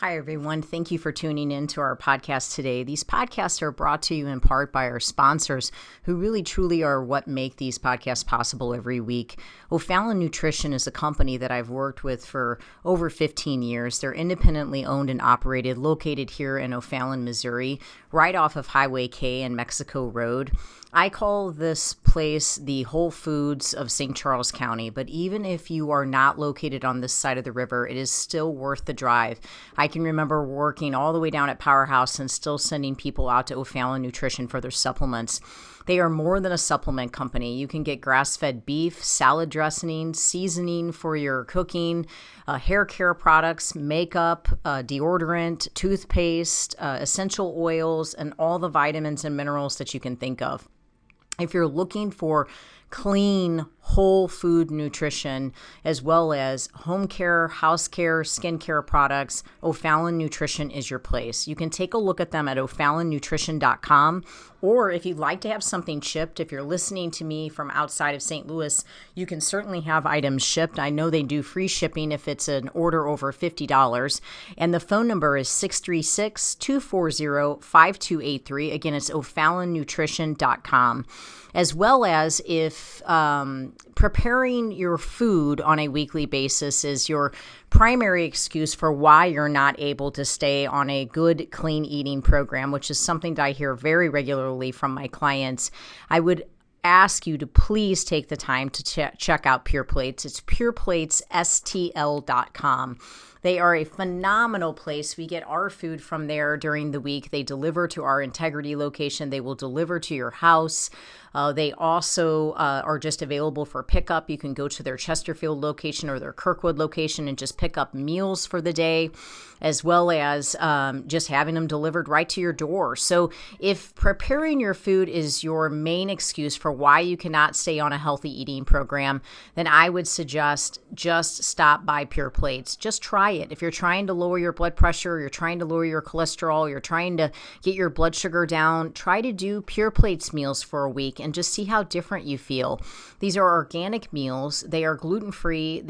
Hi, everyone. Thank you for tuning in to our podcast today. These podcasts are brought to you in part by our sponsors who really truly are what make these podcasts possible every week. O'Fallon Nutrition is a company that I've worked with for over 15 years. They're independently owned and operated, located here in O'Fallon, Missouri, right off of Highway K and Mexico Road. I call this place the Whole Foods of St. Charles County, but even if you are not located on this side of the river, it is still worth the drive. I can remember working all the way down at Powerhouse and still sending people out to O'Fallon Nutrition for their supplements. They are more than a supplement company. You can get grass-fed beef, salad dressing, seasoning for your cooking, hair care products, makeup, deodorant, toothpaste, essential oils, and all the vitamins and minerals that you can think of. If you're looking for clean, whole food nutrition, as well as home care, house care, skincare products, O'Fallon Nutrition is your place. You can take a look at them at o'fallonnutrition.com, or if you'd like to have something shipped, if you're listening to me from outside of St. Louis, you can certainly have items shipped. I know they do free shipping if it's an order over $50, and the phone number is 636-240-5283. Again, it's o'fallonnutrition.com. As well as if preparing your food on a weekly basis is your primary excuse for why you're not able to stay on a good, clean eating program, which is something that I hear very regularly from my clients, I would ask you to please take the time to check out Pure Plates. It's pureplatesstl.com. They are a phenomenal place. We get our food from there during the week. They deliver to our Integrity location. They will deliver to your house. They also are just available for pickup. You can go to their Chesterfield location or their Kirkwood location and just pick up meals for the day, as well as just having them delivered right to your door. So if preparing your food is your main excuse for why you cannot stay on a healthy eating program, then I would suggest just stop by Pure Plates. Just try it. If you're trying to lower your blood pressure, you're trying to lower your cholesterol, you're trying to get your blood sugar down, try to do Pure Plates meals for a week and just see how different you feel. These are organic meals. They are gluten-free.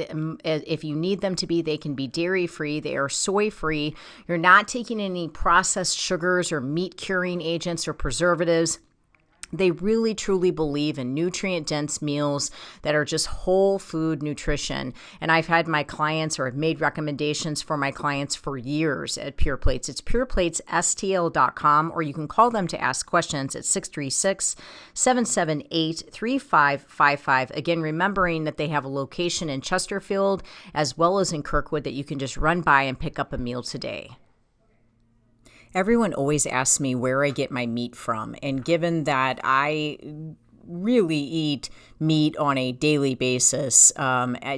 If you need them to be, they can be dairy-free. They are soy-free. You're not taking any processed sugars or meat-curing agents or preservatives. They really, truly believe in nutrient-dense meals that are just whole food nutrition. And I've had my clients, or I've made recommendations for my clients for years at Pure Plates. It's pureplatesstl.com, or you can call them to ask questions at 636-778-3555. Again, remembering that they have a location in Chesterfield as well as in Kirkwood that you can just run by and pick up a meal today. Everyone always asks me where I get my meat from, and given that I really eat meat on a daily basis,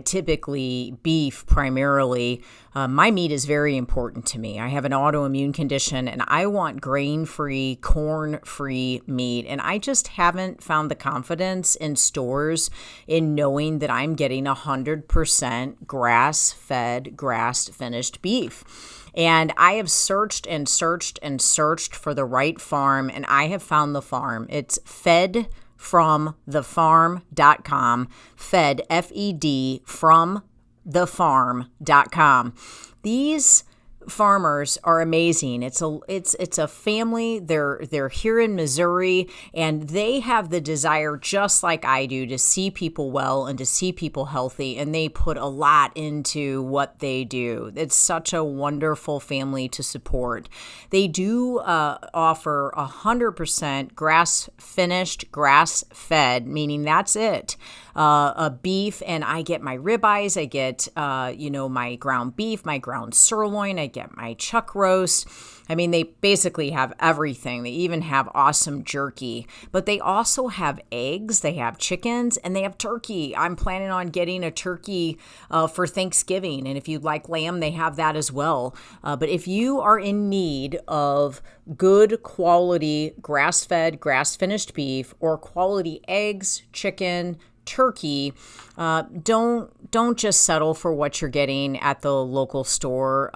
typically beef primarily, my meat is very important to me. I have an autoimmune condition and I want grain-free, corn-free meat, and I just haven't found the confidence in stores in knowing that I'm getting 100% grass-fed, grass-finished beef. And I have searched and searched and searched for the right farm, and I have found the farm. It's fedfromthefarm.com, fed, F-E-D, from thefarm.com. These farmers are amazing. It's a family. They're here in Missouri, and they have the desire, just like I do, to see people well and to see people healthy, and they put a lot into what they do. It's such a wonderful family to support. They do offer 100% grass-finished, grass-fed, meaning that's it. A beef, and I get my ribeyes, I get my ground beef, my ground sirloin, I get my chuck roast. I mean, they basically have everything. They even have awesome jerky, but they also have eggs, they have chickens, and they have turkey. I'm planning on getting a turkey for Thanksgiving, and if you'd like lamb, they have that as well. But if you are in need of good quality grass-fed, grass-finished beef, or quality eggs, chicken, turkey, don't just settle for what you're getting at the local store.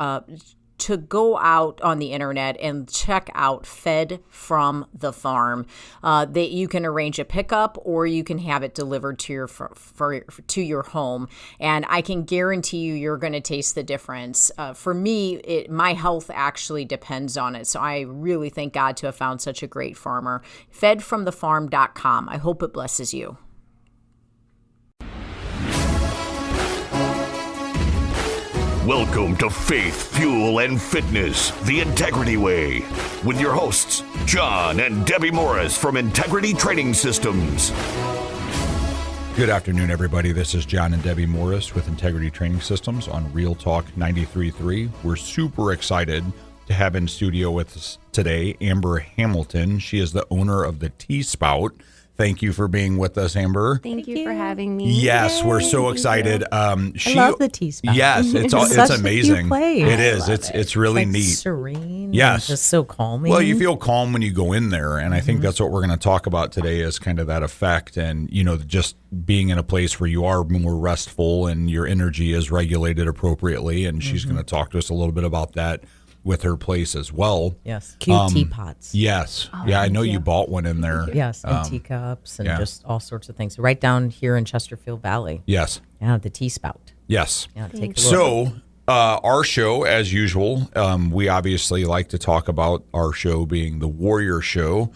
to go out on the internet and check out Fed from the Farm. That you can arrange a pickup or you can have it delivered to your home. And I can guarantee you're going to taste the difference. For me, my health actually depends on it. So I really thank God to have found such a great farmer. Fedfromthefarm.com. I hope it blesses you. Welcome to Faith, Fuel, and Fitness, the Integrity Way, with your hosts, John and Debbie Morris from Integrity Training Systems. Good afternoon, everybody. This is John and Debbie Morris with Integrity Training Systems on Real Talk 93.3. We're super excited to have in studio with us today Amber Hamilton. She is the owner of the Tea Spout. Thank you for being with us, Amber. Thank you for having me. Yes, we're so excited. I love the Tea Spout. Yes, it's amazing. It is. It's really like neat. Serene. Yes, just so calming. Well, you feel calm when you go in there, and I think that's what we're going to talk about today is kind of that effect, and just being in a place where you are more restful and your energy is regulated appropriately. And she's going to talk to us a little bit about that with her place as well. Yes, cute teapots. Yes. I know you bought one in there. Yes, and teacups and just all sorts of things. Right down here in Chesterfield Valley. Yes. Yeah, the Tea Spout. Yes. Yeah, take a look. So our show, as usual, we obviously like to talk about our show being the Warrior Show.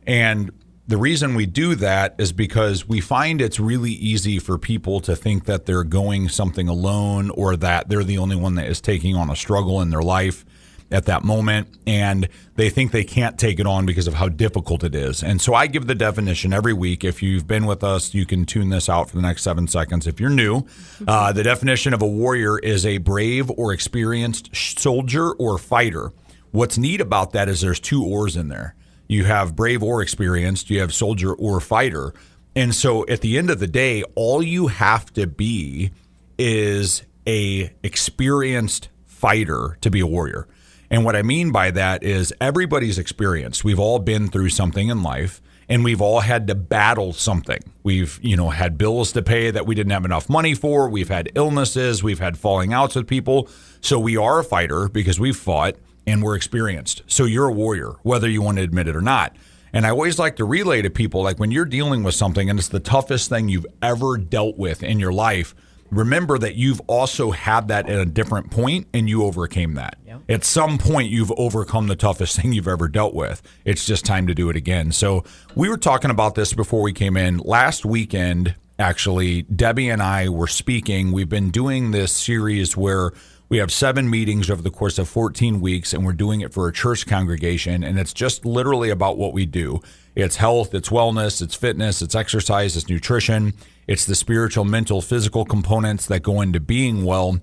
And the reason we do that is because we find it's really easy for people to think that they're going something alone or that they're the only one that is taking on a struggle in their life at that moment, and they think they can't take it on because of how difficult it is. And so I give the definition every week. If you've been with us, you can tune this out for the next 7 seconds. If you're new, the definition of a warrior is a brave or experienced soldier or fighter. What's neat about that is there's two ors in there. You have brave or experienced, you have soldier or fighter. And so at the end of the day, all you have to be is a experienced fighter to be a warrior. And what I mean by that is everybody's experienced. We've all been through something in life, and we've all had to battle something. We've, had bills to pay that we didn't have enough money for. We've had illnesses. We've had falling outs with people. So we are a fighter because we've fought and we're experienced. So you're a warrior, whether you want to admit it or not. And I always like to relay to people, like when you're dealing with something and it's the toughest thing you've ever dealt with in your life, remember that you've also had that at a different point and you overcame that. Yep. At some point, you've overcome the toughest thing you've ever dealt with. It's just time to do it again. So we were talking about this before we came in. Last weekend, actually, Debbie and I were speaking. We've been doing this series where we have 7 meetings over the course of 14 weeks, and we're doing it for a church congregation. And it's just literally about what we do. It's health, it's wellness, it's fitness, it's exercise, it's nutrition. It's the spiritual, mental, physical components that go into being well.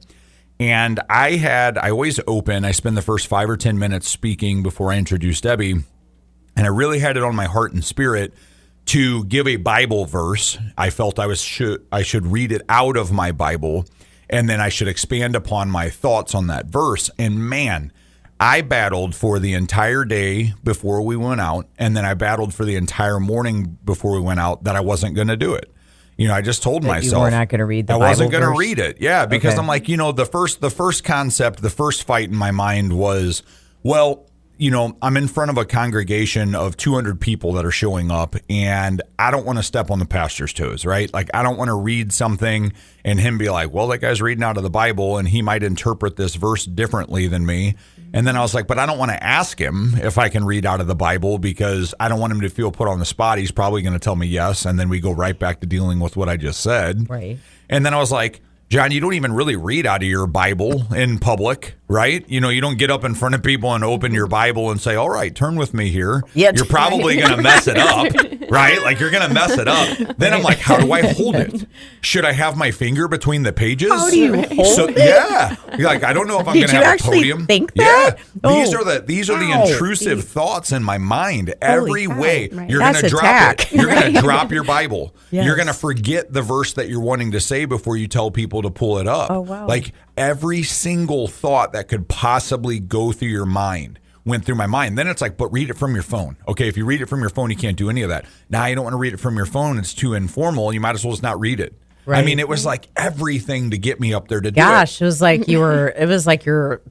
And I always open, I spend the first 5 or 10 minutes speaking before I introduce Debbie. And I really had it on my heart and spirit to give a Bible verse. I felt I should read it out of my Bible, and then I should expand upon my thoughts on that verse. And man, I battled for the entire day before we went out, and then I battled for the entire morning before we went out that I wasn't going to do it. I just told myself you were not going to read the Bible I wasn't going to verse? read it. Yeah, because I'm like, the first concept, the first fight in my mind was, well, I'm in front of a congregation of 200 people that are showing up, and I don't want to step on the pastor's toes, right? Like, I don't want to read something and him be like, well, that guy's reading out of the Bible, and he might interpret this verse differently than me. And then I was like, but I don't want to ask him if I can read out of the Bible because I don't want him to feel put on the spot. He's probably going to tell me yes, and then we go right back to dealing with what I just said. Right. And then I was like, John, you don't even really read out of your Bible in public, right? You don't get up in front of people and open your Bible and say, all right, turn with me here. Yep. You're probably going to mess it up, right? Like, you're going to mess it up. Then I'm like, how do I hold it? Should I have my finger between the pages? How do you hold it? Yeah. You're like, I don't know if I'm going to have a podium. Did you actually think that? Yeah. These are the intrusive thoughts in my mind. Every way. Right. You're going to drop attack. it. You're going to drop your Bible. Yes. You're going to forget the verse that you're wanting to say before you tell people to pull it up. Oh, wow. Like, every single thought that could possibly go through your mind went through my mind. Then it's like, but read it from your phone. Okay, if you read it from your phone, you can't do any of that. Now you don't want to read it from your phone. It's too informal. You might as well just not read it. Right. I mean, it was like everything to get me up there to do it. Gosh, it was like you're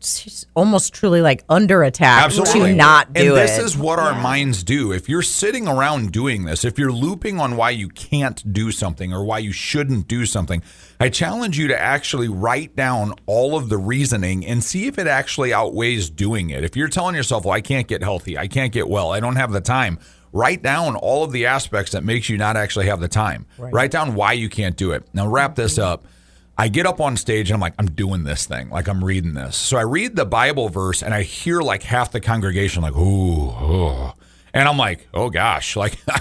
almost truly like under attack Absolutely. to not do and it. this is what our minds do. If you're sitting around doing this, if you're looping on why you can't do something or why you shouldn't do something, I challenge you to actually write down all of the reasoning and see if it actually outweighs doing it. If you're telling yourself, well, I can't get healthy, I can't get well, I don't have the time, write down all of the aspects that makes you not actually have the time. Right. Write down why you can't do it. Now wrap this up. I get up on stage and I'm like, I'm doing this thing. Like I'm reading this. So I read the Bible verse and I hear like half the congregation like, ooh. And I'm like, oh gosh, like I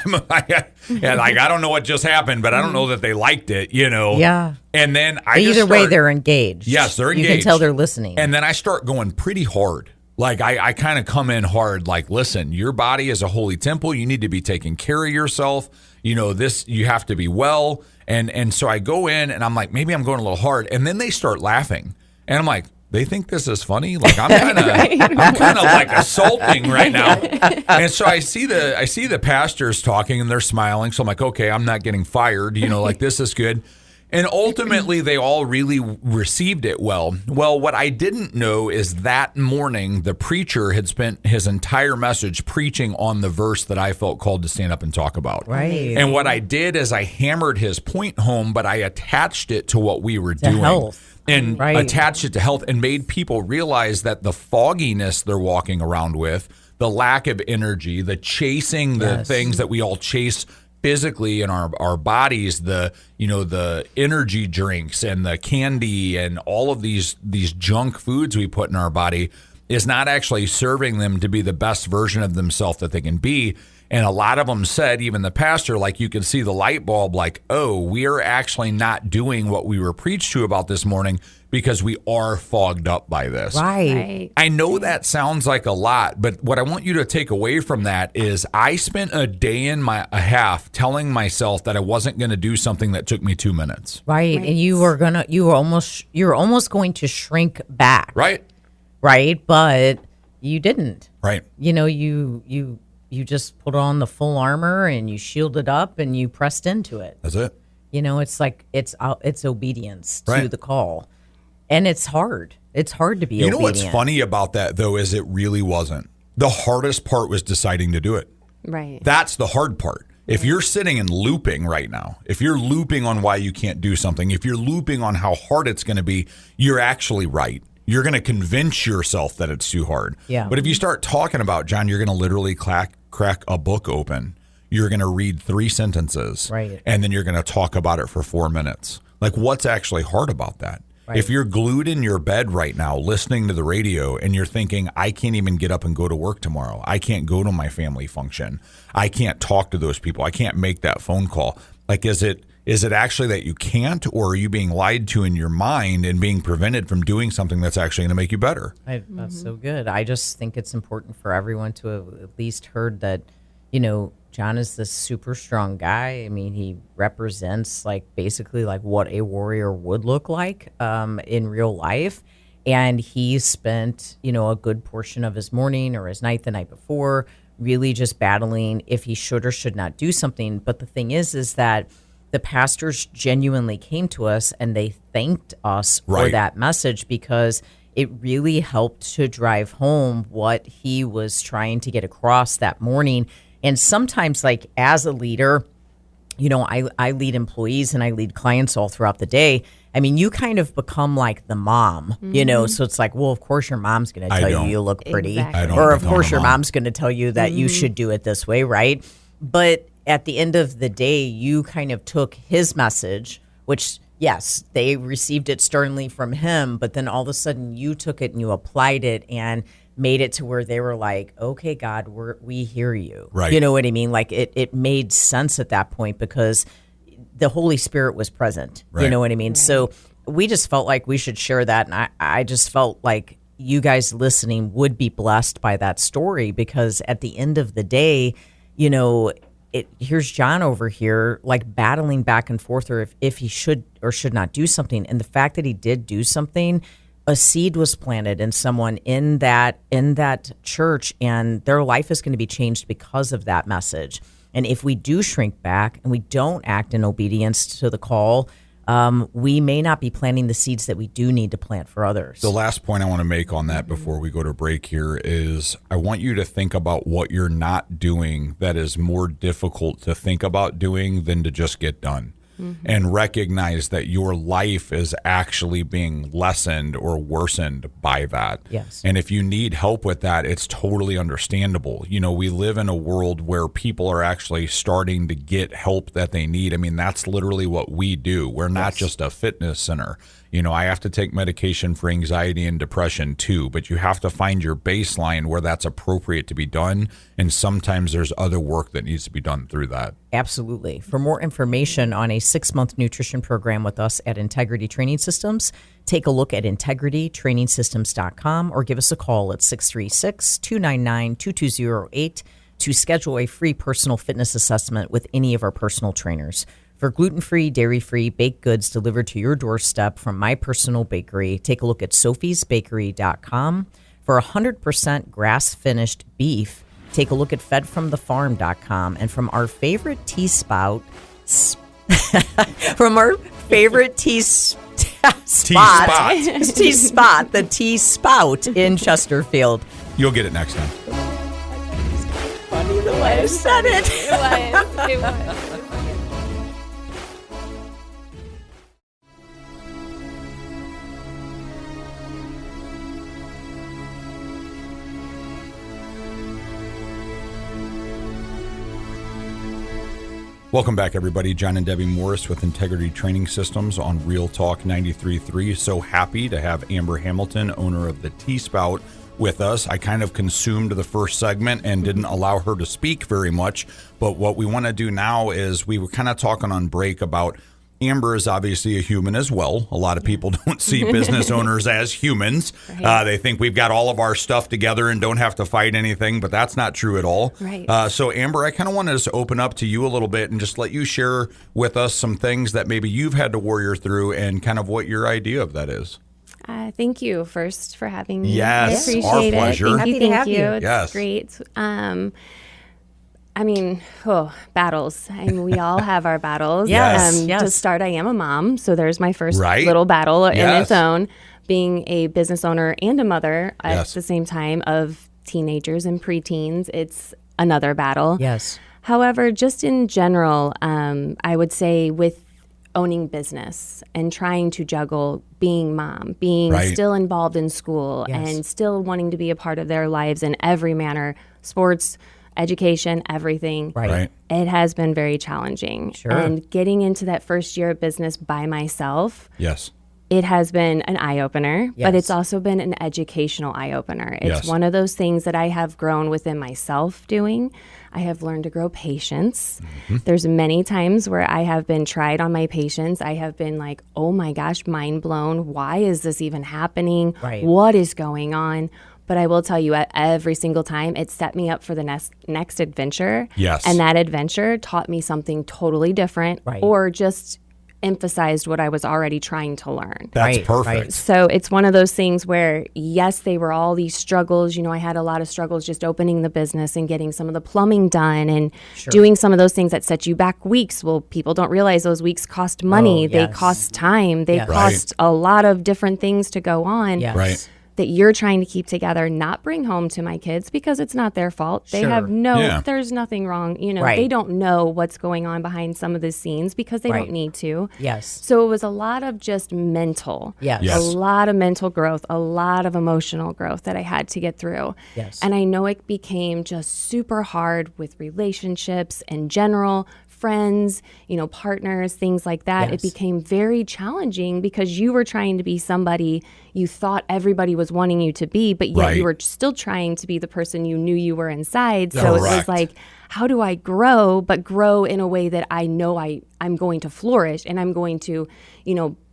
don't know what just happened, but I don't know that they liked it, Yeah. And then either way, they're engaged. Yes, they're engaged. You can tell they're listening. And then I start going pretty hard. Like I kind of come in hard, like, listen, your body is a holy temple. You need to be taking care of yourself. You have to be well. And so I go in and I'm like, maybe I'm going a little hard. And then they start laughing. And I'm like, they think this is funny? Like I'm kind of like assaulting right now. And so I see the pastors talking and they're smiling. So I'm like, okay, I'm not getting fired. Like this is good. And ultimately, they all really received it well. Well, what I didn't know is that morning, the preacher had spent his entire message preaching on the verse that I felt called to stand up and talk about. Right. And what I did is I hammered his point home, but I attached it to what we were doing. Health. And attached it to health and made people realize that the fogginess they're walking around with, the lack of energy, the chasing the things that we all chase physically in our bodies, the energy drinks and the candy and all of these junk foods we put in our body is not actually serving them to be the best version of themselves that they can be. And a lot of them said, even the pastor, like you can see the light bulb, like, oh, we are actually not doing what we were preached to about this morning because we are fogged up by this. Right. I know that sounds like a lot, but what I want you to take away from that is I spent a day and a half telling myself that I wasn't going to do something that took me 2 minutes. Right. And you're almost going to shrink back. Right. Right. But you didn't. Right. You just put on the full armor and you shielded up and you pressed into it. That's it. It's like it's obedience to the call. And it's hard. It's hard to be obedient. What's funny about that, though, is it really wasn't. The hardest part was deciding to do it. Right. That's the hard part. If you're sitting and looping right now, if you're looping on why you can't do something, if you're looping on how hard it's going to be, you're actually right. You're going to convince yourself that it's too hard. Yeah. But if you start talking about, John, you're going to literally crack a book open. You're going to read 3 sentences. Right. And then you're going to talk about it for 4 minutes. Like, what's actually hard about that? Right. If you're glued in your bed right now listening to the radio and you're thinking, I can't even get up and go to work tomorrow. I can't go to my family function. I can't talk to those people. I can't make that phone call. Like, is it actually that you can't, or are you being lied to in your mind and being prevented from doing something that's actually going to make you better? That's so good. I just think it's important for everyone to have at least heard that, John is this super strong guy. I mean, he represents basically what a warrior would look like in real life. And he spent, a good portion of his morning or his night the night before really just battling if he should or should not do something. But the thing is that the pastors genuinely came to us and they thanked us for that message because it really helped to drive home what he was trying to get across that morning. And sometimes, as a leader, I lead employees and I lead clients all throughout the day. I mean, you kind of become like the mom, so it's like, well, of course your mom's going to tell you look pretty. Exactly. Or of course your mom's going to tell you that you should do it this way, right? But at the end of the day, you kind of took his message, which, yes, they received it sternly from him, but then all of a sudden you took it and you applied it and made it to where they were like, okay, God, we hear you. Right. You know what I mean? Like it made sense at that point because the Holy Spirit was present. Right. You know what I mean? Right. So we just felt like we should share that. And I just felt like you guys listening would be blessed by that story because at the end of the day, here's John over here battling back and forth or if he should or should not do something. And the fact that he did do something, a seed was planted in someone in that church, and their life is going to be changed because of that message. And if we do shrink back and we don't act in obedience to the call, we may not be planting the seeds that we do need to plant for others. The last point I want to make on that before we go to break here is I want you to think about what you're not doing that is more difficult to think about doing than to just get done. And recognize that your life is actually being lessened or worsened by that. Yes. And if you need help with that, it's totally understandable. You know, we live in a world where people are actually starting to get help that they need. I mean, that's literally what we do. We're not just a fitness center. You know, I have to take medication for anxiety and depression too, but you have to find your baseline where that's appropriate to be done. And sometimes there's other work that needs to be done through that. Absolutely. For more information on a 6-month nutrition program with us at Integrity Training Systems, take a look at integritytrainingsystems.com or give us a call at 636-299-2208 to schedule a free personal fitness assessment with any of our personal trainers. For gluten-free, dairy-free baked goods delivered to your doorstep from my personal bakery, take a look at sophiesbakery.com. For 100% grass-finished beef, take a look at fedfromthefarm.com. And from our favorite Tea Spout, Tea Spot, the Tea Spout in Chesterfield. You'll get it next time. Funny the way I said it. It was. Welcome back, everybody. John and Debbie Morris with Integrity Training Systems on Real Talk 93.3. So happy to have Amber Hamilton, owner of the Tea Spout, with us. I kind of consumed the first segment and didn't allow her to speak very much. But what we want to do now is we were kind of talking on break about Amber is obviously a human as well. A lot of people don't see business owners as humans. Right. They think we've got all of our stuff together and don't have to fight anything, but that's not true at all. Right. So, Amber, I kind of want to just open up to you a little bit and just let you share with us some things that maybe you've had to warrior through and kind of what your idea of that is. Thank you first for having me. Yes, I appreciate our it. pleasure. Thank Happy you, to thank have you. you. It's Yes. great. Battles. We all have our battles. Yes, yes. To start, I am a mom, so there's my first Right. little battle in Yes. its own. Being a business owner and a mother at Yes. the same time of teenagers and preteens, it's another battle. Yes. However, just in general, I would say with owning business and trying to juggle being mom, being Right. still involved in school Yes. and still wanting to be a part of their lives in every manner, sports, education, everything. Right. It has been very challenging. Sure. And getting into that first year of business by myself, Yes. it has been an eye-opener, but Yes. it's also been an educational eye-opener. It's Yes. one of those things that I have grown within myself doing. I have learned to grow patience. There's many times where I have been tried on my patience. I have been like, oh my gosh, mind blown. Why is this even happening? Right. What is going on? But I will tell you, at every single time, it set me up for the next adventure. Yes. And that adventure taught me something totally different, Right. or just emphasized what I was already trying to learn. That's Right, perfect. right. So it's one of those things where, yes, they were all these struggles. I had a lot of struggles just opening the business and getting some of the plumbing done and doing some of those things that set you back weeks. Well, people don't realize those weeks cost money. Oh, They yes. cost time. They Yes. cost a lot of different things to go on. Yes. Right. That you're trying to keep together, not bring home to my kids because it's not their fault. They Sure. have Yeah. there's nothing wrong. Right. They don't know what's going on behind some of the scenes because they Right. don't need to. Yes. So it was a lot of just mental. Yes. Yes. A lot of mental growth, a lot of emotional growth that I had to get through. Yes. And I know it became just super hard with relationships in general, friends, partners, things like that. Yes. It became very challenging because you were trying to be somebody you thought everybody was wanting you to be, but yet Right. you were still trying to be the person you knew you were inside. So it was Correct. like, how do I grow, but grow in a way that I know I'm going to flourish and I'm going to,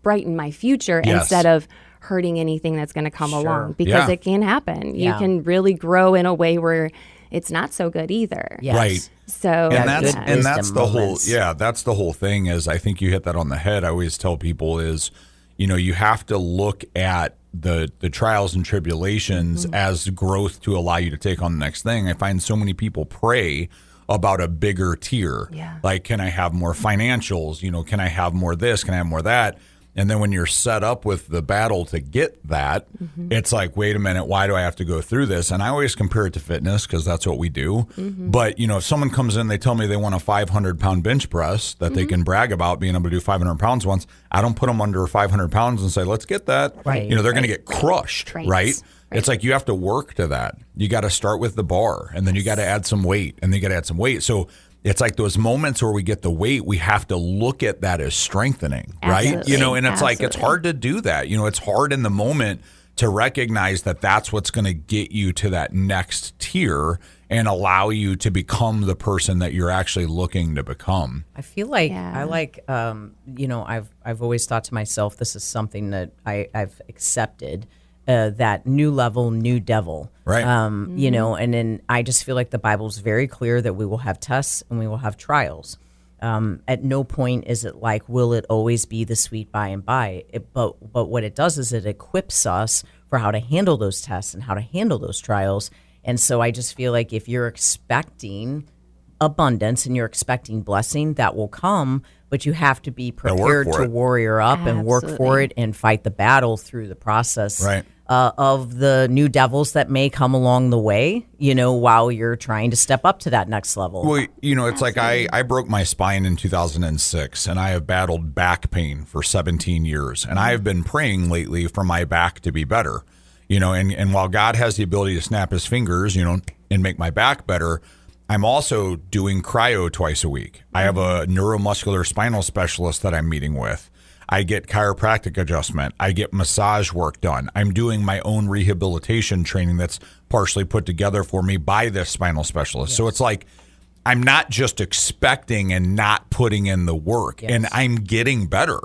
brighten my future Yes. instead of hurting anything that's going to come along, because Yeah. it can happen. Yeah. You can really grow in a way where it's not so good either. Yes. Right. So And Yeah, that's good and that's wisdom the whole moments. that's the whole thing is I think you hit that on the head. I always tell people is you have to look at the trials and tribulations as growth to allow you to take on the next thing. I find so many people pray about a bigger tier. Yeah. Like, can I have more financials? Can I have more this? Can I have more that? And then when you're set up with the battle to get that, it's like, wait a minute, why do I have to go through this? And I always compare it to fitness because that's what we do. But, if someone comes in, they tell me they want a 500-pound bench press that they can brag about being able to do 500 pounds once. I don't put them under 500 pounds and say, let's get that. Right. They're going to get crushed, right? It's like you have to work to that. You got to start with the bar, and then you got to add some weight, and then you got to add some weight. So it's like those moments where we get the weight, we have to look at that as strengthening, right? Absolutely. And it's like, it's hard to do that. It's hard in the moment to recognize that that's what's going to get you to that next tier and allow you to become the person that you're actually looking to become. I feel like I've always thought to myself, this is something that I've accepted. That new level, new devil. Right. And then I just feel like the Bible's very clear that we will have tests and we will have trials. At no point is it like, will it always be the sweet by and by? But what it does is it equips us for how to handle those tests and how to handle those trials. And so I just feel like if you're expecting abundance and you're expecting blessing, that will come, but you have to be prepared to warrior up and work for it and fight the battle through the process of the new devils that may come along the way, while you're trying to step up to that next level. Well, it's like I broke my spine in 2006, and I have battled back pain for 17 years, and I have been praying lately for my back to be better, and while God has the ability to snap his fingers, and make my back better, I'm also doing cryo twice a week. I have a neuromuscular spinal specialist that I'm meeting with. I get chiropractic adjustment. I get massage work done. I'm doing my own rehabilitation training that's partially put together for me by this spinal specialist. Yes. So it's like I'm not just expecting and not putting in the work, and I'm getting better,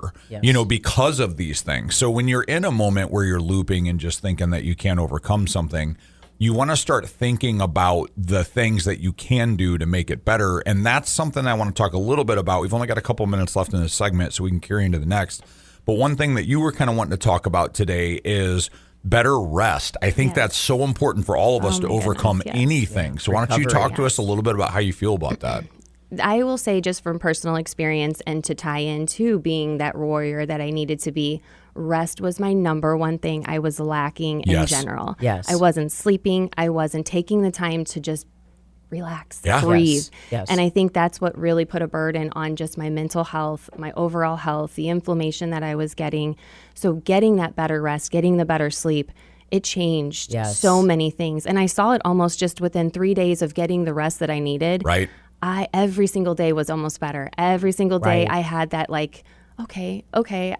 because of these things. So when you're in a moment where you're looping and just thinking that you can't overcome something, you want to start thinking about the things that you can do to make it better. And that's something I want to talk a little bit about. We've only got a couple minutes left in this segment, so we can carry into the next. But one thing that you were kind of wanting to talk about today is better rest. I think that's so important for all of us to overcome anything. So why don't you talk to us a little bit about how you feel about that? I will say, just from personal experience and to tie into being that warrior that I needed to be, rest was my number one thing I was lacking in general. Yes. I wasn't sleeping. I wasn't taking the time to just relax, breathe. Yes. And I think that's what really put a burden on just my mental health, my overall health, the inflammation that I was getting. So getting that better rest, getting the better sleep, it changed so many things. And I saw it almost just within 3 days of getting the rest that I needed. Right. Every single day was almost better. Every single day I had that okay,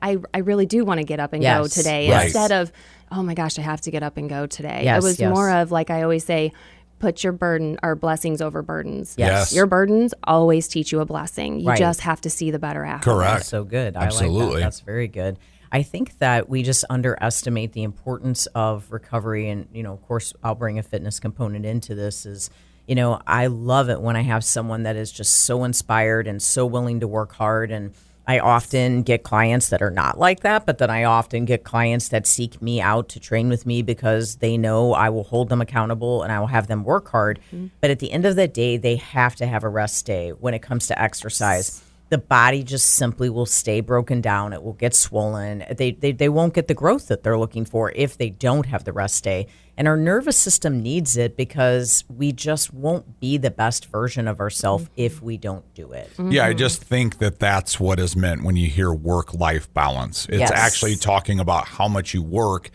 I really do want to get up and go today instead of, oh my gosh, I have to get up and go today. It was more of, like I always say, put your burden or blessings over burdens. Yes. Your burdens always teach you a blessing. You just have to see the better after. Correct. That's so good. Absolutely. I like that. That's very good. I think that we just underestimate the importance of recovery. And, of course, I'll bring a fitness component into this is, I love it when I have someone that is just so inspired and so willing to work hard. And I often get clients that are not like that, but then I often get clients that seek me out to train with me because they know I will hold them accountable and I will have them work hard. Mm-hmm. But at the end of the day, they have to have a rest day when it comes to exercise. The body just simply will stay broken down. It will get swollen. They won't get the growth that they're looking for if they don't have the rest day. And our nervous system needs it because we just won't be the best version of ourselves if we don't do it. Mm-hmm. Yeah, I just think that that's what is meant when you hear work-life balance. It's actually talking about how much you work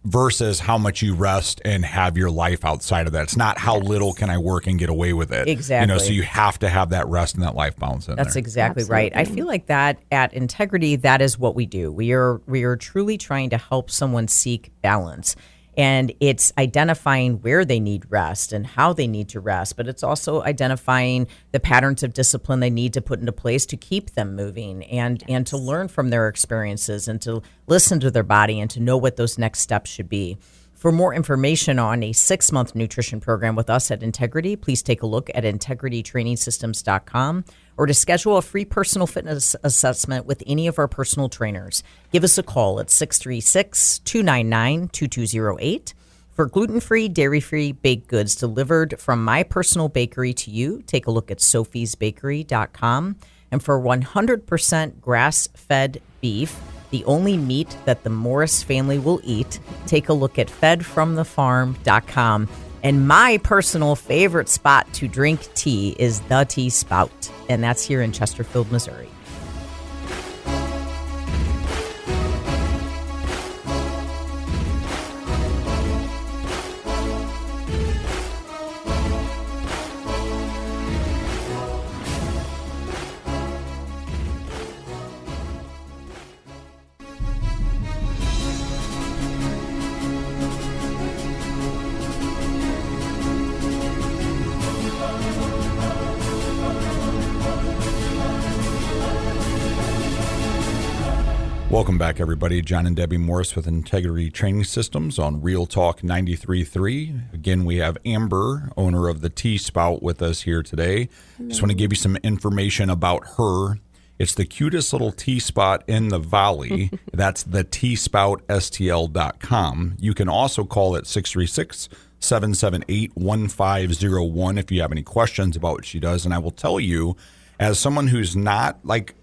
versus how much you rest and have your life outside of that. It's not how little can I work and get away with it. Exactly. So you have to have that rest and that life balance in there. That's exactly right. I feel like that at Integrity, that is what we do. We are truly trying to help someone seek balance. And it's identifying where they need rest and how they need to rest, but it's also identifying the patterns of discipline they need to put into place to keep them moving and to learn from their experiences and to listen to their body and to know what those next steps should be. For more information on a 6-month nutrition program with us at Integrity, please take a look at integritytrainingsystems.com or to schedule a free personal fitness assessment with any of our personal trainers. Give us a call at 636-299-2208. For gluten-free, dairy-free baked goods delivered from my personal bakery to you, take a look at sophiesbakery.com. And for 100% grass-fed beef, the only meat that the Morris family will eat, take a look at fedfromthefarm.com. And my personal favorite spot to drink tea is the Tea Spout, and that's here in Chesterfield, Missouri. Welcome back, everybody. John and Debbie Morris with Integrity Training Systems on Real Talk 93.3. Again, we have Amber, owner of the Tea Spout, with us here today. Just want to give you some information about her. It's the cutest little tea spot in the valley. That's the teaspoutstl.com. You can also call it 636-778-1501 if you have any questions about what she does. And I will tell you, as someone who's not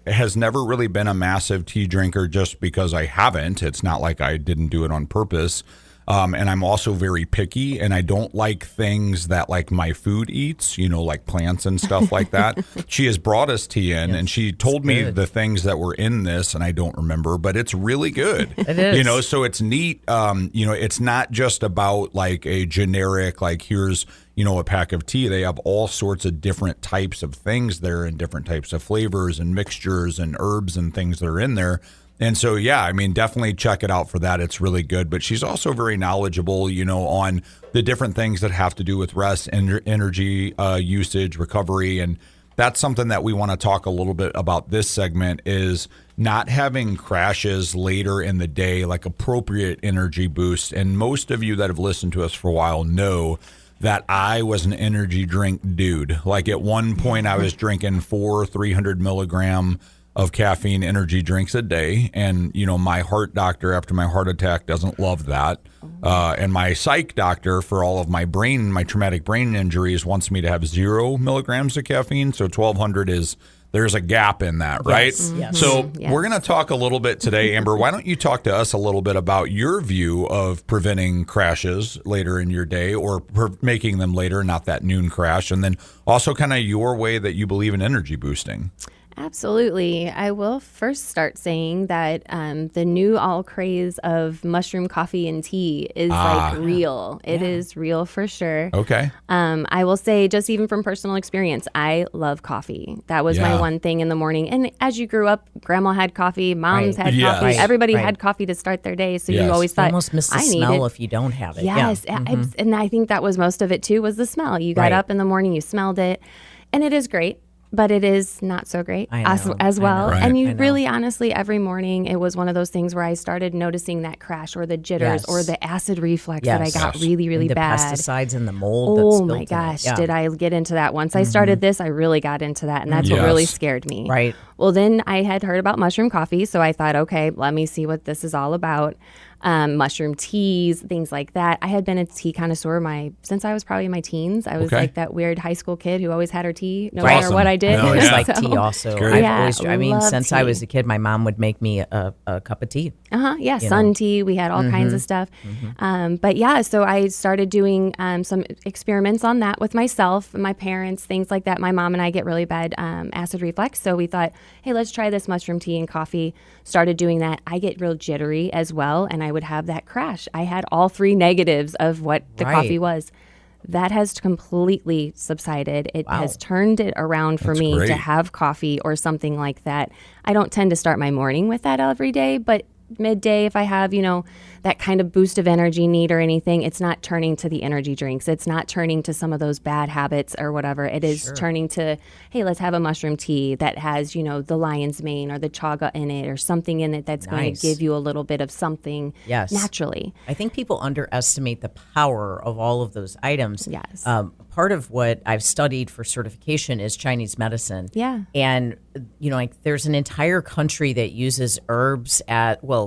has never really been a massive tea drinker, just because I haven't, it's not like I didn't do it on purpose. And I'm also very picky, and I don't like things that like my food eats, like plants and stuff like that. She has brought us tea in, and she told me the things that were in this, and I don't remember, but it's really good. It is. So it's neat. It's not just about like a generic, like here's, a pack of tea. They have all sorts of different types of things there and different types of flavors and mixtures and herbs and things that are in there. And so, definitely check it out for that. It's really good. But she's also very knowledgeable, on the different things that have to do with rest, energy usage, recovery. And that's something that we want to talk a little bit about this segment, is not having crashes later in the day, like appropriate energy boost. And most of you that have listened to us for a while know that I was an energy drink dude. Like at one point I was drinking 300 milligram of caffeine energy drinks a day. And, my heart doctor after my heart attack doesn't love that. And my psych doctor for all of my traumatic brain injuries wants me to have 0 milligrams of caffeine. So 1200 there's a gap in that, right? Yes. So we're going to talk a little bit today. Amber, why don't you talk to us a little bit about your view of preventing crashes later in your day, or making them later, not that noon crash, and then also kind of your way that you believe in energy boosting. Absolutely. I will first start saying that the new all craze of mushroom coffee and tea is real. It is real for sure. Okay. I will say, just even from personal experience, I love coffee. That was my one thing in the morning. And as you grew up, grandma had coffee, moms had coffee. Everybody had coffee to start their day. So you always thought, you almost miss the smell if you don't have it. Yes. And I think that was most of it too, was the smell. You got up in the morning, you smelled it, and it is great. But it is not so great as well. Right. And you really, honestly, every morning, it was one of those things where I started noticing that crash or the jitters or the acid reflux that I got really, really bad. The pesticides and the mold. Oh my gosh, did I get into that? Once I started this, I really got into that. And that's what really scared me. Right. Well, then I had heard about mushroom coffee. So I thought, okay, let me see what this is all about. Mushroom teas, things like that. I had been a tea connoisseur since I was probably in my teens. I was like that weird high school kid who always had her tea, no matter what I did. I always liked tea also. Since tea. I was a kid, my mom would make me a cup of tea. Sun tea. We had all kinds of stuff. So I started doing some experiments on that with myself and my parents, things like that. My mom and I get really bad acid reflux. So we thought, hey, let's try this mushroom tea and coffee. Started doing that. I get real jittery as well, and I would have that crash. I had all 3 negatives of what the coffee was. That has completely subsided. It has turned it around for me to have coffee or something like that. I don't tend to start my morning with that every day, but midday, if I have, that kind of boost of energy need or anything, it's not turning to the energy drinks. It's not turning to some of those bad habits or whatever. It is turning to, hey, let's have a mushroom tea that has, the lion's mane or the chaga in it or something in it that's going to give you a little bit of something naturally. I think people underestimate the power of all of those items. Yes. Part of what I've studied for certification is Chinese medicine. Yeah. And, there's an entire country that uses herbs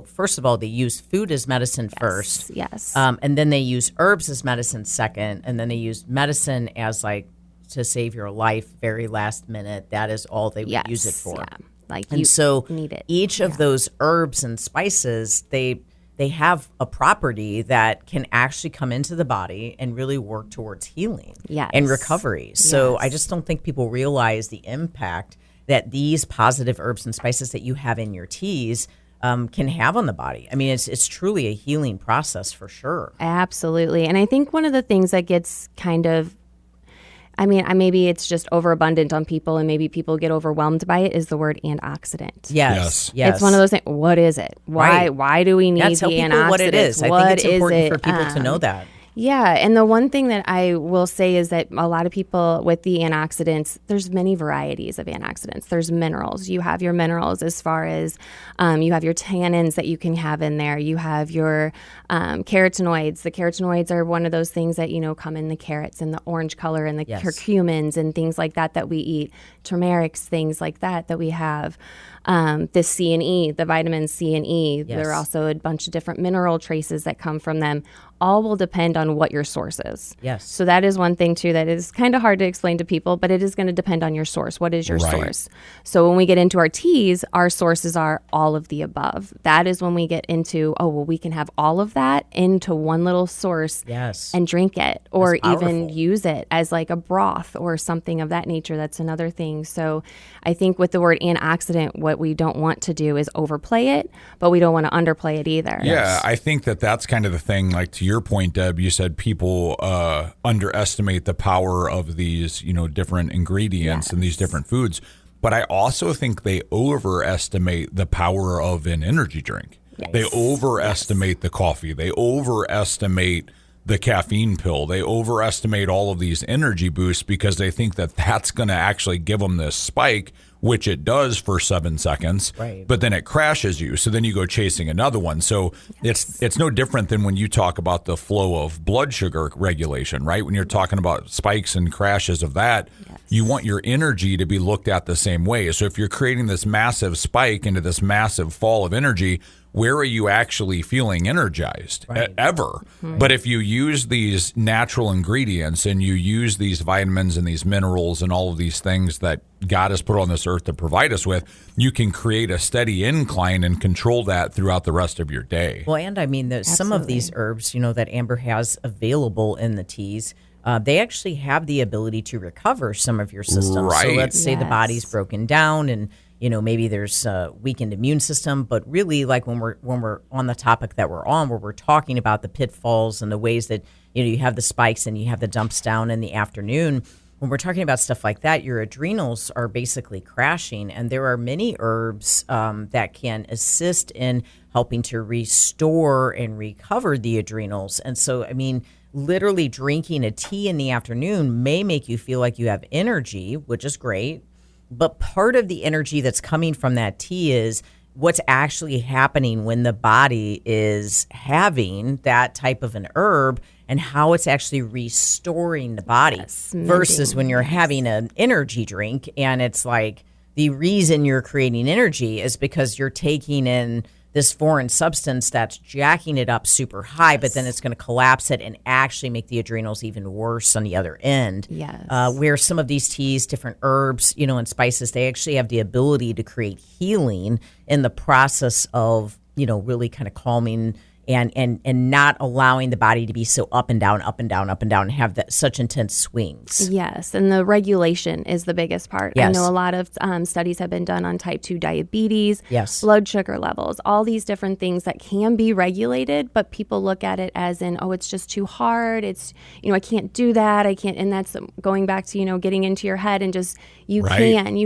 first of all, they use food as medicine medicine first. Yes. And then they use herbs as medicine second. And then they use medicine as like to save your life very last minute. That is all they would use it for. Yeah. Like And you so need it. each of those herbs and spices, they have a property that can actually come into the body and really work towards healing Yes. and recovery. So Yes. I just don't think people realize the impact that these positive herbs and spices that you have in your teas can have on the body. I mean, it's truly a healing process for sure. Absolutely. And I think one of the things that gets kind of, maybe it's just overabundant on people and maybe people get overwhelmed by it is the word antioxidant. Yes. It's one of those things. What is it? Why do we need Yeah, tell the people antioxidants? what it is. I think it's important for people to know that. Yeah, and the one thing that I will say is that a lot of people with the antioxidants, there's many varieties of antioxidants. There's minerals. You have your minerals as far as you have your tannins that you can have in there. You have your carotenoids. The carotenoids are one of those things that, come in the carrots and the orange color and the curcumins and things like that we eat. Turmerics, things like that we have. The C and E, the vitamins C and E. Yes. There are also a bunch of different mineral traces that come from them. All will depend on what your source is. Yes. So that is one thing too that is kind of hard to explain to people, but it is going to depend on your source. What is your source? So when we get into our teas, our sources are all of the above. That is when we get into, we can have all of that into one little source and drink it, or even use it as like a broth or something of that nature. That's another thing. So I think with the word antioxidant, what we don't want to do is overplay it, but we don't want to underplay it either. Yeah, I think that's kind of the thing. Like to your point, Deb, you said people underestimate the power of these, different ingredients and these different foods. But I also think they overestimate the power of an energy drink. Yes. They overestimate the coffee. They overestimate the caffeine pill. They overestimate all of these energy boosts because they think that that's going to actually give them this spike, which it does for 7 seconds, but then it crashes you. So then you go chasing another one. So it's no different than when you talk about the flow of blood sugar regulation, right? When you're talking about spikes and crashes of that, you want your energy to be looked at the same way. So if you're creating this massive spike into this massive fall of energy, where are you actually feeling energized ever? But if you use these natural ingredients and you use these vitamins and these minerals and all of these things that God has put on this earth to provide us with, you can create a steady incline and control that throughout the rest of your day. Well, and I mean, some of these herbs, that Amber has available in the teas, they actually have the ability to recover some of your system. So let's say the body's broken down and maybe there's a weakened immune system, but really like when we're on the topic that we're on, where we're talking about the pitfalls and the ways that, you have the spikes and you have the dumps down in the afternoon, when we're talking about stuff like that, your adrenals are basically crashing. And there are many herbs that can assist in helping to restore and recover the adrenals. And so, I mean, literally drinking a tea in the afternoon may make you feel like you have energy, which is great. But part of the energy that's coming from that tea is what's actually happening when the body is having that type of an herb and how it's actually restoring the body versus when you're having an energy drink and it's like the reason you're creating energy is because you're taking in this foreign substance that's jacking it up super high, but then it's going to collapse it and actually make the adrenals even worse on the other end. Where some of these teas, different herbs, and spices, they actually have the ability to create healing in the process of, really kind of calming and not allowing the body to be so up and down, and have such intense swings. Yes, and the regulation is the biggest part. Yes. I know a lot of studies have been done on type 2 diabetes, blood sugar levels, all these different things that can be regulated, but people look at it as in, it's just too hard. It's, I can't do that. I can't. And that's going back to, getting into your head and just, you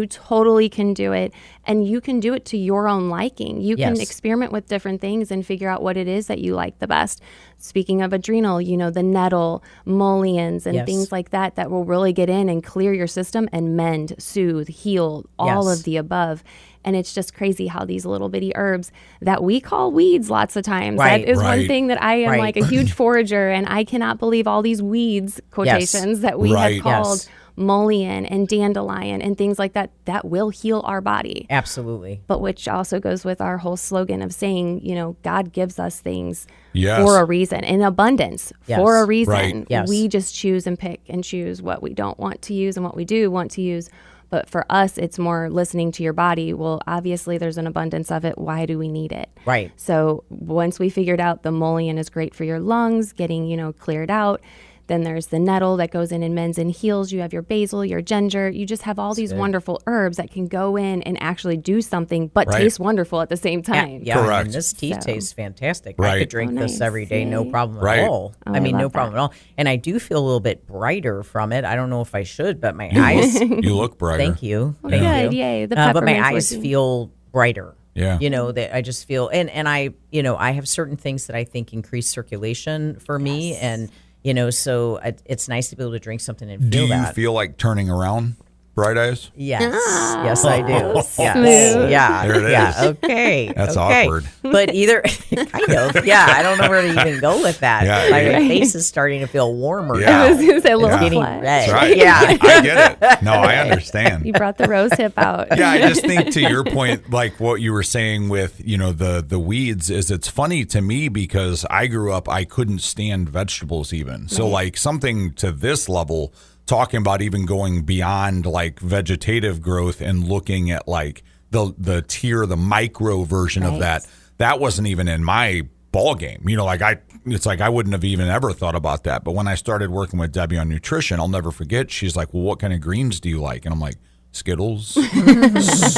totally can do it. And you can do it to your own liking. You can experiment with different things and figure out what it is that you like the best. Speaking of adrenal, the nettle, mulleins, and things like that will really get in and clear your system and mend, soothe, heal, all of the above. And it's just crazy how these little bitty herbs that we call weeds lots of times. That is one thing that I am like a huge forager, and I cannot believe all these weeds quotations that we have called mullein and dandelion and things like that, that will heal our body. Absolutely. But which also goes with our whole slogan of saying, you know, God gives us things Yes. for a reason, in abundance, Yes. for a reason. Right. Yes. We just choose and pick and choose what we don't want to use and what we do want to use. But for us, it's more listening to your body. Well, obviously, there's an abundance of it. Why do we need it? Right. So once we figured out the mullein is great for your lungs, getting, you know, cleared out, then there's the nettle that goes in and mends and heals. You have your basil, your ginger. You just have all these wonderful herbs that can go in and actually do something, but Right. taste wonderful at the same time. Yeah, Correct. and this tea So- tastes fantastic. I Right. could drink this nice. every day, no Yay. problem Right. at all. Oh, I mean, I no love problem that. at all. And I do feel a little bit brighter from it. I don't know if I should, but my eyes. You look brighter. Thank you. Well, Thank good. you. Yay. The But my peppermint's eyes working. feel brighter. Yeah. You know, that I just feel, and I, you know, I have certain things that I think increase circulation for me. And, you know, so it's nice to be able to drink something and Do feel you that. feel like turning around, Bright Eyes? Yes. Yes, I do. Yes. Smooth. Yeah. There it yeah. is. Okay. That's okay. awkward. But either, kind of. Yeah. I don't know where to even go with that. Yeah, My yeah. face is starting to feel warmer. Yeah. now. I was going to say a little Yeah. Getting flat. red. That's right. Yeah. I get it. No, I understand. You brought the rose hip out. Yeah, I just think to your point, like what you were saying with, you know, the weeds, is it's funny to me because I grew up, I couldn't stand vegetables even. So like something to this level, talking about even going beyond like vegetative growth and looking at like the tier, the micro version of that wasn't even in my ball game. You know, like it's like I wouldn't have even ever thought about that. But when I started working with Debbie on nutrition, I'll never forget, she's like, well, what kind of greens do you like? And I'm like, Skittles,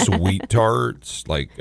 sweet tarts, like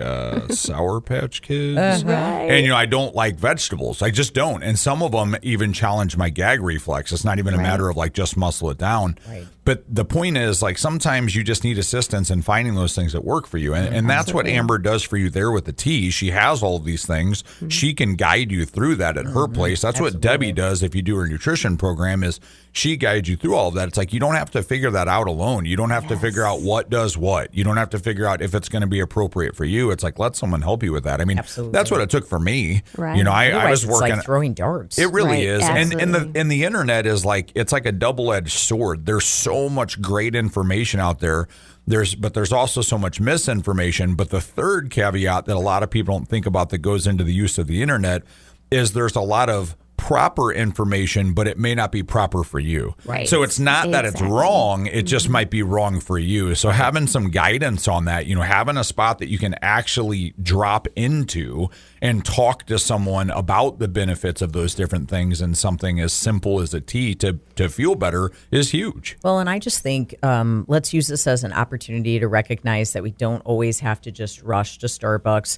Sour Patch Kids. Right. And, you know, I don't like vegetables. I just don't. And some of them even challenge my gag reflex. It's not even a matter of like just muscle it down. Right. But the point is, like, sometimes you just need assistance in finding those things that work for you. And that's what Amber does for you there with the tea. She has all of these things. She can guide you through that at her place. That's what Debbie does if you do her nutrition program, is she guides you through all of that. It's like you don't have to figure that out alone. You don't have to figure out what does what. You don't have to figure out if it's going to be appropriate for you. It's like, let someone help you with that. I mean, that's what it took for me. Right. You know, I Otherwise, was working. it's like throwing darts. It really Right, is. And absolutely. the internet is like, it's like a double-edged sword. There's so much great information out there. But there's also so much misinformation. But the third caveat that a lot of people don't think about that goes into the use of the internet is there's a lot of proper information, but it may not be proper for you. Right. So it's not that it's Exactly. wrong, it just might be wrong for you. So having some guidance on that, you know, having a spot that you can actually drop into and talk to someone about the benefits of those different things, and something as simple as a tea to feel better is huge. Well, and I just think let's use this as an opportunity to recognize that we don't always have to just rush to Starbucks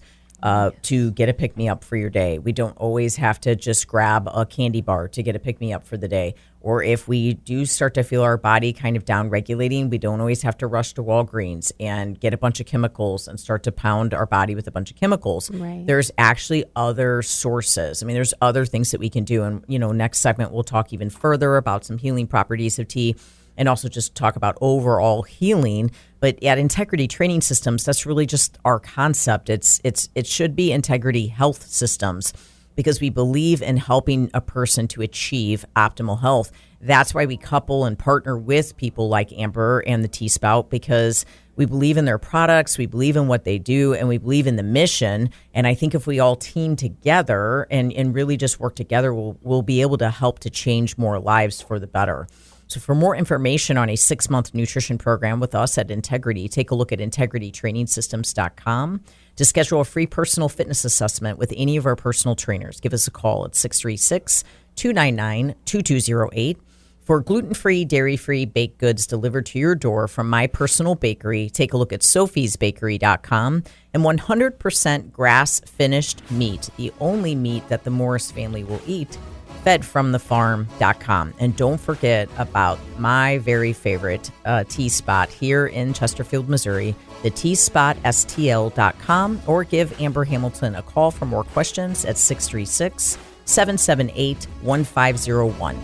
to get a pick-me-up for your day. We don't always have to just grab a candy bar to get a pick-me-up for the day. Or if we do start to feel our body kind of down-regulating, we don't always have to rush to Walgreens and get a bunch of chemicals and start to pound our body with a bunch of chemicals. Right. There's actually other sources. I mean, there's other things that we can do. And, you know, next segment, we'll talk even further about some healing properties of tea, and also just talk about overall healing. But at Integrity Training Systems, that's really just our concept. It should be Integrity Health Systems, because we believe in helping a person to achieve optimal health. That's why we couple and partner with people like Amber and the Tea Spout, because we believe in their products, we believe in what they do, and we believe in the mission. And I think if we all team together and really just work together, we'll be able to help to change more lives for the better. So for more information on a 6-month nutrition program with us at Integrity, take a look at integritytrainingsystems.com. To schedule a free personal fitness assessment with any of our personal trainers, give us a call at 636-299-2208. For gluten-free, dairy-free baked goods delivered to your door from my personal bakery, take a look at sophiesbakery.com. And 100% grass-finished meat, the only meat that the Morris family will eat, fedfromthefarm.com. And don't forget about my very favorite Tea Spot here in Chesterfield, Missouri, the teaspotstl.com, or give Amber Hamilton a call for more questions at 636-778-1501.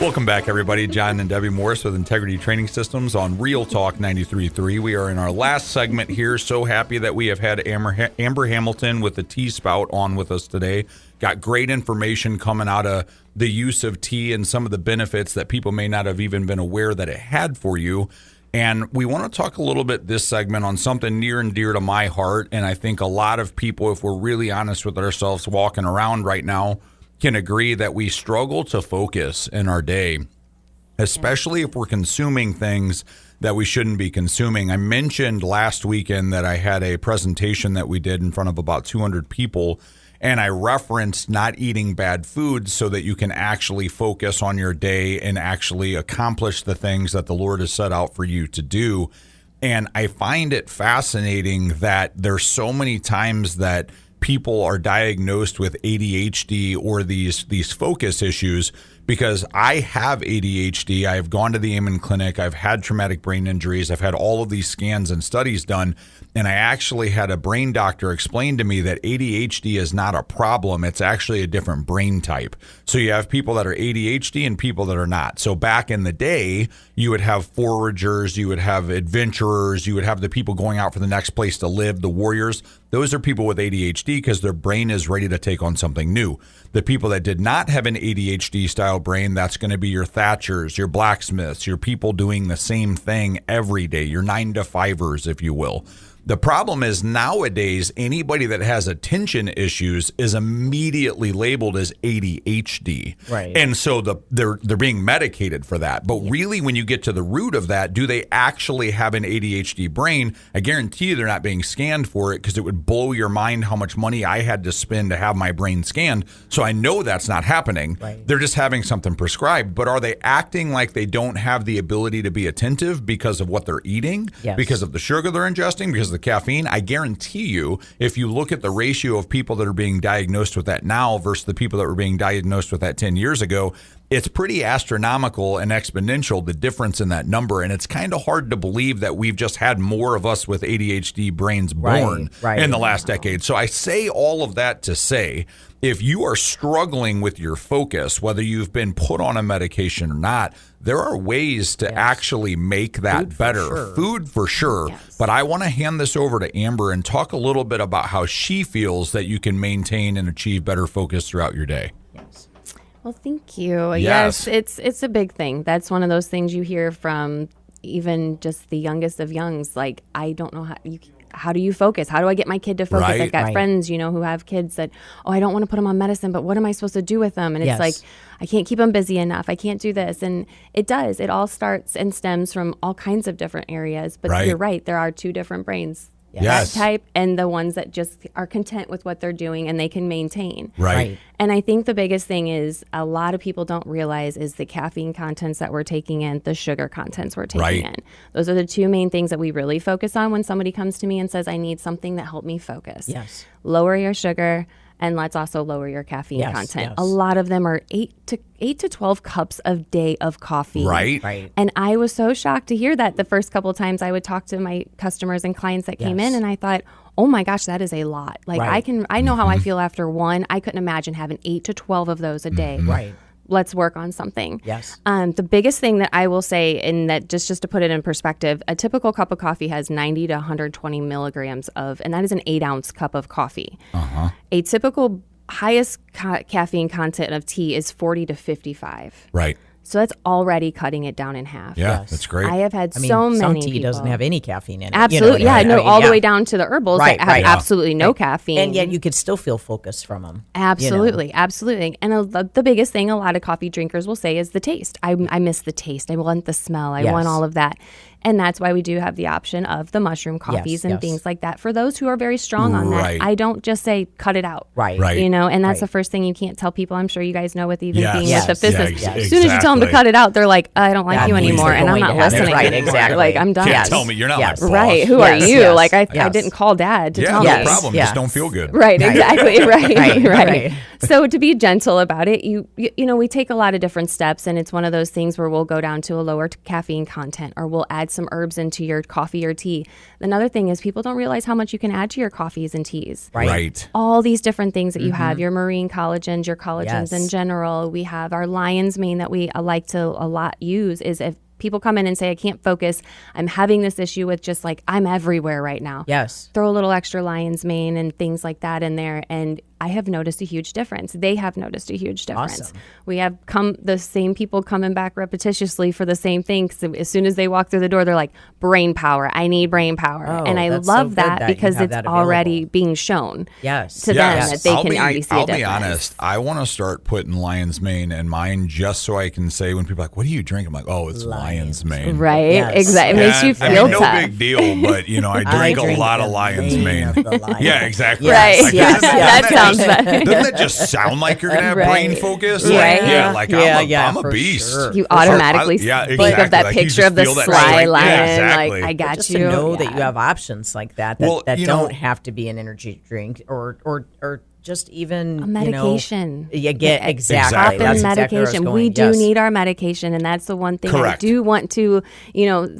Welcome back, everybody. John and Debbie Morris with Integrity Training Systems on Real Talk 93.3. We are in our last segment here. So happy that we have had Amber Hamilton with the Tea Spout on with us today. Got great information coming out of the use of tea and some of the benefits that people may not have even been aware that it had for you. And we want to talk a little bit this segment on something near and dear to my heart. And I think a lot of people, if we're really honest with ourselves walking around right now, can agree that we struggle to focus in our day, especially if we're consuming things that we shouldn't be consuming. I mentioned last weekend that I had a presentation that we did in front of about 200 people, and I referenced not eating bad foods so that you can actually focus on your day and actually accomplish the things that the Lord has set out for you to do. And I find it fascinating that there's so many times that people are diagnosed with ADHD or these focus issues, because I have ADHD. I've gone to the Amen Clinic. I've had traumatic brain injuries. I've had all of these scans and studies done. And I actually had a brain doctor explain to me that ADHD is not a problem. It's actually a different brain type. So you have people that are ADHD and people that are not. So back in the day, you would have foragers, you would have adventurers, you would have the people going out for the next place to live, the warriors. Those are people with ADHD because their brain is ready to take on something new. The people that did not have an ADHD style brain, that's going to be your Thatchers, your blacksmiths, your people doing the same thing every day, your 9-to-5ers, if you will. The problem is nowadays, anybody that has attention issues is immediately labeled as ADHD. Right. And so they're being medicated for that. But really, when you get to the root of that, do they actually have an ADHD brain? I guarantee you they're not being scanned for it, because it would blow your mind how much money I had to spend to have my brain scanned. So I know that's not happening. Right. They're just having something prescribed. But are they acting like they don't have the ability to be attentive because of what they're eating? Yes. Because of the sugar they're ingesting? Because of the caffeine? I guarantee you, if you look at the ratio of people that are being diagnosed with that now versus the people that were being diagnosed with that 10 years ago, it's pretty astronomical and exponential, the difference in that number. And it's kind of hard to believe that we've just had more of us with ADHD brains born in the last decade. So I say all of that to say, if you are struggling with your focus, whether you've been put on a medication or not, there are ways to actually make that better. Food for sure. Yes. But I want to hand this over to Amber and talk a little bit about how she feels that you can maintain and achieve better focus throughout your day. Yes. Well, thank you. Yes, it's a big thing. That's one of those things you hear from even just the youngest of youngs. Like, I don't know how do you focus? How do I get my kid to focus? Right. I've got friends, who have kids that, I don't want to put them on medicine, but what am I supposed to do with them? And it's like, I can't keep them busy enough. I can't do this. And it does. It all starts and stems from all kinds of different areas. But you're right. There are two different brains. That type and the ones that just are content with what they're doing and they can maintain. Right. And I think the biggest thing is a lot of people don't realize is the caffeine contents that we're taking in, the sugar contents we're taking in. Those are the two main things that we really focus on when somebody comes to me and says, I need something that help me focus. Yes. Lower your sugar. And let's also lower your caffeine content. A lot of them are 8 to 12 cups a day of coffee. Right. And I was so shocked to hear that the first couple of times I would talk to my customers and clients that came in, and I thought, oh my gosh, that is a lot. Like I know how I feel after one. I couldn't imagine having 8 to 12 of those a day. Right. Let's work on something. Yes. The biggest thing that I will say, and that just to put it in perspective, a typical cup of coffee has 90 to 120 milligrams and that is an 8-ounce cup of coffee. A typical highest caffeine content of tea is 40 to 55. Right. So that's already cutting it down in half. Yeah, that's great. I have had so many some tea people. Doesn't have any caffeine in it. Absolutely, all the way down to the herbals that have absolutely no caffeine. And yet you could still feel focused from them. Absolutely. And the biggest thing a lot of coffee drinkers will say is the taste. I miss the taste. I want the smell. I want all of that. And that's why we do have the option of the mushroom coffees and things like that for those who are very strong on that. I don't just say cut it out. Right. And that's the first thing you can't tell people. I'm sure you guys know with even being with the physicist. Yeah, as soon as you tell them to cut it out, they're like, I don't like you anymore, and I'm not listening. Right, anymore. exactly. Like, I'm done. Can't tell me you're not my boss. Right. Who are you? Like, I didn't call dad to tell me. No problem. Just don't feel good. Right. Exactly. Right. So to be gentle about it, you know, we take a lot of different steps, and it's one of those things where we'll go down to a lower caffeine content, or we'll add some herbs into your coffee or tea. Another thing is people don't realize how much you can add to your coffees and teas. Right. All these different things that you have, your marine collagens, your collagens in Yes. general. We have our lion's mane that we like to a lot use is if people come in and say, I can't focus, I'm having this issue with just like, I'm everywhere right now. Yes. Throw a little extra lion's mane and things like that in there. And I have noticed a huge difference. They have noticed a huge difference. Awesome. We have the same people coming back repetitiously for the same thing. So as soon as they walk through the door, they're like, brain power. I need brain power. Oh, and I that's love so good that that you because have it's that already available. being shown Yes. to them that they can already see a I'll difference. be honest. I want to start putting lion's mane in mine just so I can say when people are like, what do you drink? I'm like, oh, it's lion's mane. Right? Yes. Exactly. It makes you And, feel no tough. big deal, but you know, I drink a lot of lion's mane. Yeah, exactly. Right. Like, Yes. doesn't That sounds just, better. Doesn't that just sound like you're gonna have brain Right. focus? Right. Like, yeah, like I'm a for beast. sure. You For sure. automatically Yeah, think exactly. of that Like, you picture just of the feel that sly strength. lion. Yeah, exactly. Like, I got Just you. to know that Yeah. you have options like that Well, that you don't know- have to be an energy drink or just even A medication. You get Yeah, exactly. Exactly. That's Often exactly where I was medication. going. We do Yes. need our medication, and that's the one thing Correct. I do want to,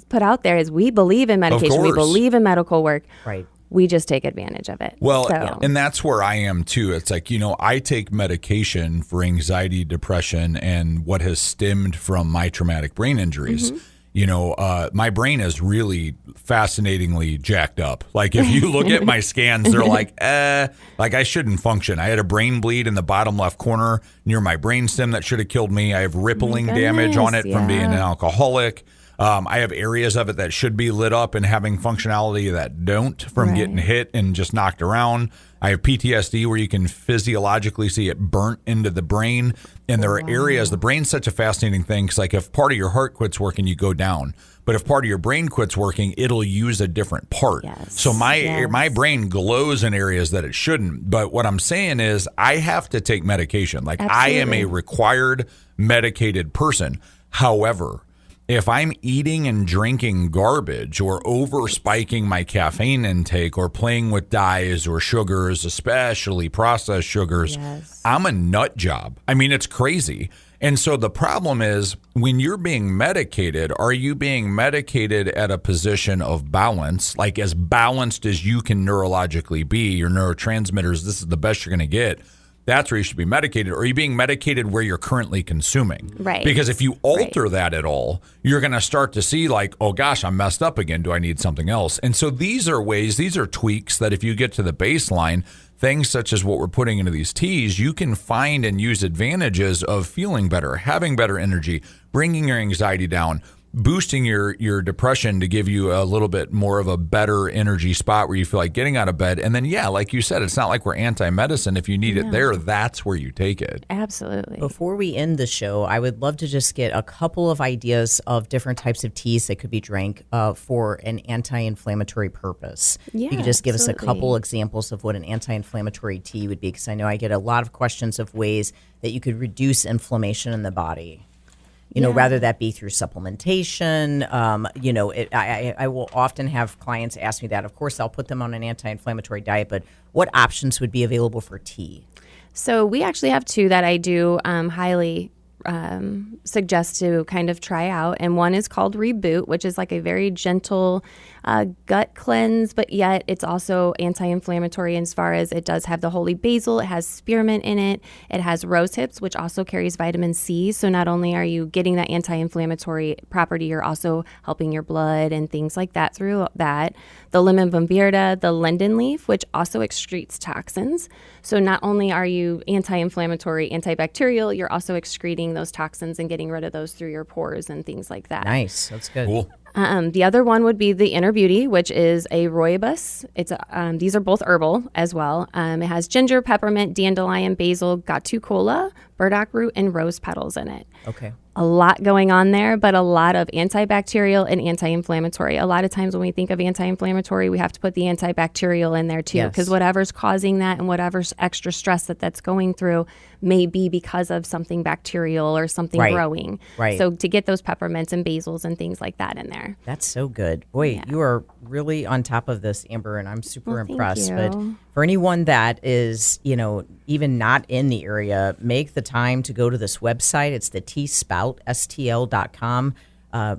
put out there is we believe in medication. We course. believe in medical work. Right. We just take advantage of it. Well, So- and that's where I am too. It's like, I take medication for anxiety, depression, and what has stemmed from my traumatic brain injuries. My brain is really fascinatingly jacked up. Like if you look at my scans, they're like I shouldn't function. I had a brain bleed in the bottom left corner near my brainstem that should have killed me. I have rippling damage on it goodness, from being an yeah. alcoholic. I have areas of it that should be lit up and having functionality that don't from Right. getting hit and just knocked around. I have PTSD where you can physiologically see it burnt into the brain. And there are areas, the brain's such a fascinating thing because like if part of your heart quits working, you go down. But if part of your brain quits working, it'll use a different part. Yes. So my Yes. brain glows in areas that it shouldn't. But what I'm saying is I have to take medication. Like I am a Absolutely. required medicated person. However, if I'm eating and drinking garbage or over spiking my caffeine intake or playing with dyes or sugars, especially processed sugars, Yes. I'm a nut job. I mean, it's crazy. And so the problem is when you're being medicated, are you being medicated at a position of balance, like as balanced as you can neurologically be, your neurotransmitters, this is the best you're going to get. That's where you should be medicated. Or are you being medicated where you're currently consuming? Right. Because if you alter that at all, you're going to start to see like, oh gosh, I'm messed up again. Do I need something else? And so these are tweaks that if you get to the baseline, things such as what we're putting into these teas, you can find and use advantages of feeling better, having better energy, bringing your anxiety down, boosting your depression to give you a little bit more of a better energy spot where you feel like getting out of bed. And then, yeah, like you said, it's not like we're anti-medicine. If you need it there, that's where you take it. Absolutely. Before we end the show, I would love to just get a couple of ideas of different types of teas that could be drank for an anti-inflammatory purpose. If you Yeah, could just give us a absolutely. couple examples of what an anti-inflammatory tea would be, because I know I get a lot of questions of ways that you could reduce inflammation in the body. Rather that be through supplementation. I will often have clients ask me that. Of course, I'll put them on an anti-inflammatory diet, but what options would be available for tea? So we actually have two that I do highly suggest to kind of try out. And one is called Reboot, which is like a very gentle gut cleanse, but yet it's also anti-inflammatory as far as it does have the holy basil, it has spearmint in it, it has rose hips, which also carries vitamin C. So not only are you getting that anti-inflammatory property, you're also helping your blood and things like that through that. The lemon bombarda, the linden leaf, which also excretes toxins. So not only are you anti-inflammatory, antibacterial, you're also excreting those toxins and getting rid of those through your pores and things like that. Nice. That's good. Cool. The other one would be the Inner Beauty, which is a rooibos. It's these are both herbal as well. It has ginger, peppermint, dandelion, basil, gatucola, burdock root, and rose petals in it. Okay. A lot going on there, but a lot of antibacterial and anti-inflammatory. A lot of times when we think of anti-inflammatory, we have to put the antibacterial in there too, Yes. because whatever's causing that and whatever's extra stress that's going through may be because of something bacterial or something Right. growing. Right. So to get those peppermints and basils and things like that in there. there. That's so good. Boy, you are really on top of this, Amber, and I'm super impressed. Thank But you. for anyone that is, even not in the area, make the time to go to this website. It's the Tea Spout, STL.com.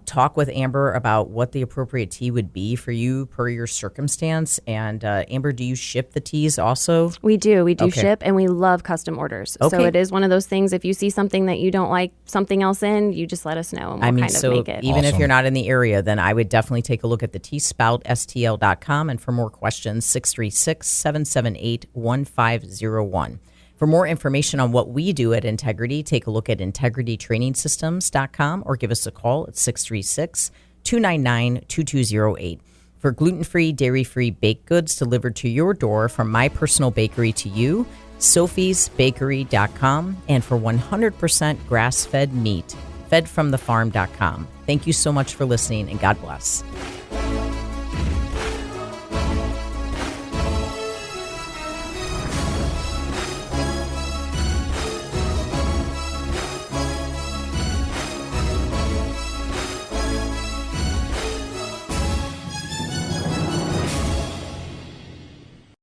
Talk with Amber about what the appropriate tea would be for you per your circumstance. And Amber, do you ship the teas also? We do. We do Okay. ship, and we love custom orders. So Okay. it is one of those things, if you see something that you don't like something else in, you just let us know, and we'll kind of make it. Even if Awesome. you're not in the area, then I would definitely take a look at the Tea Spout, STL.com. And for more questions, 636-778-1501. For more information on what we do at Integrity, take a look at integritytrainingsystems.com or give us a call at 636-299-2208. For gluten-free, dairy-free baked goods delivered to your door from my personal bakery to you, sophiesbakery.com. And for 100% grass-fed meat, fedfromthefarm.com. Thank you so much for listening, and God bless.